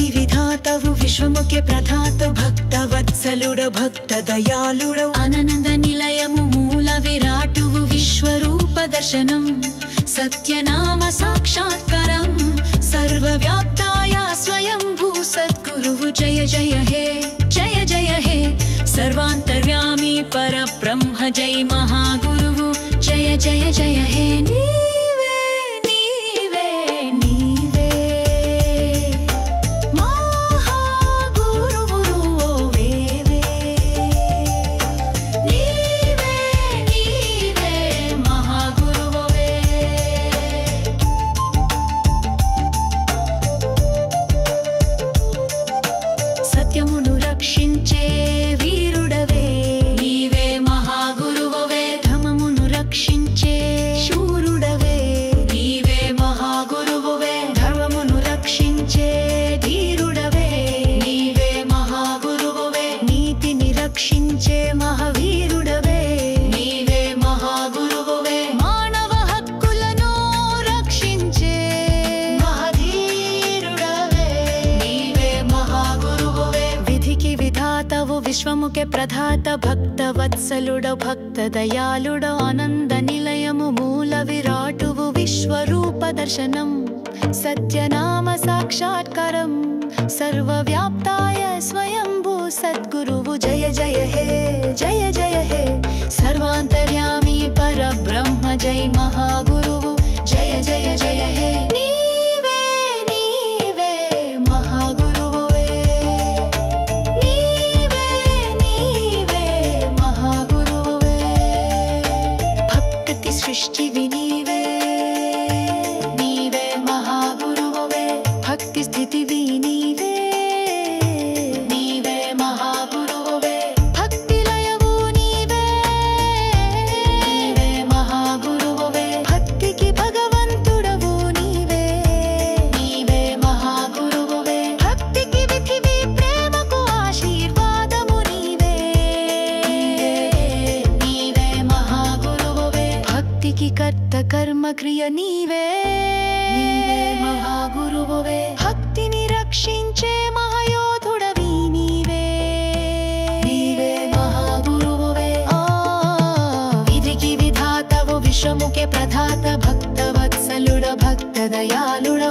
విధికి విధాతవు విశ్వముకే ప్రధాత భక్తవత్సలుడ భక్త దయాళుడవు ఆనంద నిలయము మూల విరాటువు విశ్వరూప దర్శనం సత్యనామ సాక్షాత్కారం సర్వవ్యాప్తాయ స్వయంభూ సద్గురువు జయ జయ హే सर्वांतर्यामी परब्रह्म जय महागुरुवु जय जय जय हे नीवे नीवे नीवे महागुरुवु वेवे नीवे नीवे महागुरुवु वे सत्यमुनु रक्षिंचे విశ్వముకే ప్రధాత భక్తవత్సలుడ భక్త దయాళుడ ఆనంద నిలయము మూల విరాటువు విశ్వరూప దర్శనం సత్యనామ సాక్షాత్కారం సర్వవ్యాప్తాయ స్వయంభూ సద్గురువు జయ జయ హే సర్వాంతర్యామి పరబ్రహ్మ జై మహాగురువు జయ జయ జయ హే सृष्टि नीवे नीवे महागुरुवे भक्ति स्थिति नीवे नीवे महागुरुवे भक्ति लयवु नीवे नीवे महागुरुवे भक्ति की भगवंतुडवु नीवे नीवे महागुरुवे भक्ति की विधि प्रेम को आशीर्वादमु नीवे नीवे महागुरुवे भक्ति की कर्त कर्म क्रिय नीवे महागुरुवे भक्तिनि रक्षिंचे महायोधुडवी नीवे नीवे महागुरुवे विधिकी विधातवु विश्वमुखे प्रधात भक्तवत्सलुड भक्त दयालुड